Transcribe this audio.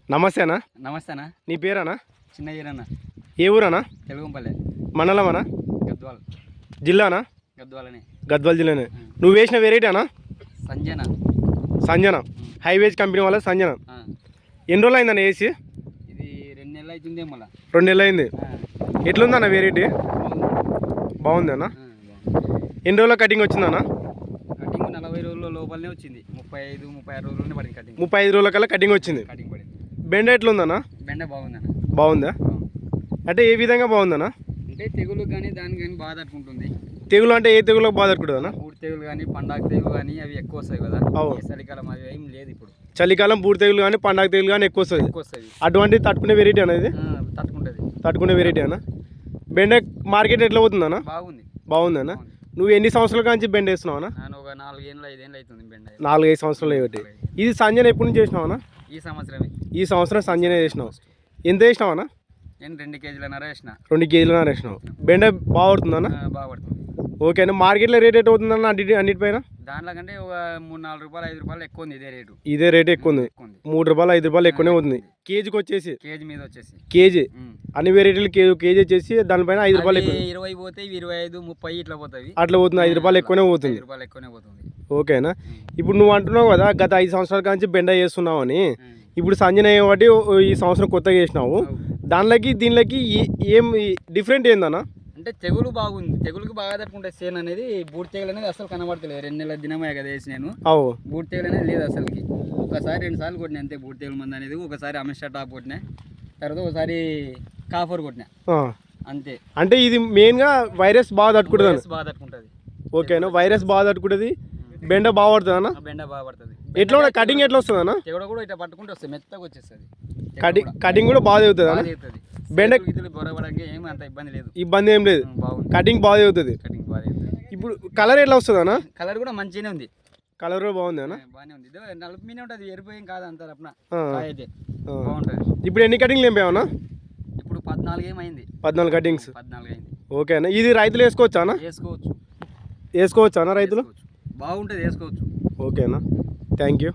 నమస్తే అన్న. నమస్తే అన్న. నీ పేరన్నా? చిన్న ఈరన్న. ఏ ఊరన్నా? తెలుగుంపల్లె. మండలమనా? గద్వాల్. జిల్లానా? గద్వాలనే. గద్వాల్ జిల్లానే. నువ్వు వేసిన వెరైటీ అన్నా? సంజన. సంజన హైవేజ్ కంపెనీ వాళ్ళ సంజన. ఎన్ని రోజులు అయిందన్న వేసి? ఇది 2 నెలలు అవుతుంది. మళ్ళీ 2 నెలలు అయింది. ఎట్లుందన్న వెరైటీ? బాగుంది అన్న. ఎన్ని రోజుల కటింగ్ వచ్చిందన్న? కటింగ్ 40 రోజుల లోపలనే వచ్చింది. 35-36 రోజుల్లోనే పడింది కటింగ్. 35 రోజుల కల్లా కటింగ్ వచ్చింది. కటింగ్ పడింది. బెండ ఎట్లుందన్న? బెండ బాగుందన్న. బాగుందా? అంటే ఏ విధంగా బాగుందన్న? అంటే తెగులు కానీ దానికి కానీ బాగా తట్టుకుంటుంది. తెగులు అంటే ఏ తెగులకు బాధ తట్టుకుంటుందన్న? పూడి తెగులు కానీ పండాగ తెగులు కానీ అవి ఎక్కువ వస్తాయి కదా. చలికాలం అవి ఏం లేదు ఇప్పుడు. చలికాలం పూడి తెగులు కానీ పండాగ తెగులు కానీ ఎక్కువ వస్తుంది. అటువంటి తట్టుకునే వెరైటీ అనేది తట్టుకునే వెరైటీ అన్న. బెండ మార్కెట్ ఎట్లా పోతుందన్న? బాగుంది. బాగుందన్న. నువ్వు ఎన్ని సంవత్సరాల నుంచి బెండ వేస్తున్నావు అన్న? నేను ఒక 4-5 అవుతుంది బెండ. 4-5 సంవత్సరాలు ఏమిటి? ఇది సంజన ఎప్పటి నుంచి చేసినావు అన్న? ఈ సంవత్సరం సంజన చేసినావు. ఎంత వేసినావు అన్న? నేను 2 కేజీలన్నర వేసిన. 2 కేజీలన్నర వేసినావు. బెండ బాగా పడుతుందన్న? బాగా పడుతుంది. ఓకే అన్న. మార్కెట్లో రేట్ ఎట్ అవుతుందన్న అన్నిటిపైన? దాంట్లో కంటే ఒక 3-4 రూపాయలు 5 రూపాయలు ఎక్కువ ఉంది. ఇదే రేట్ ఎక్కువ ఉంది. 3 రూపాయలు 5 రూపాయలు ఎక్కువనే అవుతుంది. కేజీకి వచ్చేసి కేజీ మీద వచ్చేసి కేజీ అన్ని వెరైటీలు కేజీ వచ్చేసి దానిపైన 5 రూపాయలు ఎక్కువ. 20 పోతాయి, 25-30 ఇట్లా పోతాయి. అట్లా పోతుంది. 5 రూపాయలు ఎక్కువనే పోతుంది. ఓకేనా. ఇప్పుడు నువ్వు అంటున్నావు కదా గత 5 సంవత్సరాల నుంచి బెండ చేస్తున్నావు అని. ఇప్పుడు సంజన బట్టి ఈ సంవత్సరం కొత్తగా చేసినావు. దానిలోకి దీనిలోకి ఏం డిఫరెంట్ ఏందన్నా? అంటే తెగులు బాగుంది. తెగులుకి బాగా తట్టుకుంటే సేన్ అనేది బూడి తెగులు అనేది అసలు కనబడతలేదు. 2 నెలల దినమే కదా వేసి నేను. బూడి తెగులు అనేది లేదు అసలుకి. ఒకసారి 2 సార్లు కొట్టినా అంతే బూడి తెగులు మంది అనేది. ఒకసారి అమిషా టాప్ కొట్టినా, తర్వాత ఒకసారి కాఫర్ కొట్టినా అంతే. అంటే ఇది మెయిన్గా వైరస్ బాగా తట్టుకుంటుంది. బాగా తట్టుకుంటుంది. ఓకేనా. వైరస్ బాగా తట్టుకుంటుంది. బెండ బాగా పడుతుంది అన్న? బెండ బాగా పడుతుంది. ఎట్లా కటింగ్ ఎట్లా వస్తుంది అన్న? తెగుడు కూడా ఇట్లా పట్టుకుంటే వస్తుంది, మెత్తగా వచ్చేస్తుంది. కటింగ్ కూడా బాగా అవుతుంది అన్న? బెండ బొరబడడానికి ఏమి అంత ఇబ్బంది ఏం లేదు. కటింగ్ బాగా అవుతుంది. ఇప్పుడు కలర్ ఎట్లా వస్తుంది అన్న? కలర్ కూడా మంచిగానే ఉంది. కలర్ కూడా బాగుంది అన్న? బాగానే ఉంది. నలుపు మీనే ఉంటుంది, ఎరిపోయేం కాదు అంత అయితే బాగుంటుంది. ఇప్పుడు ఎన్ని కటింగ్లు నింపావన్నా? ఇప్పుడు 14 ఏమైంది. 14 కటింగ్స్. 14 అయింది. ఓకే అన్న. ఇది రైతులు వేసుకోవచ్చా అన్న? వేసుకోవచ్చు అన్న రైతులు? బాగుంటుంది, వేసుకోవచ్చు. ఓకే అన్న. Thank you.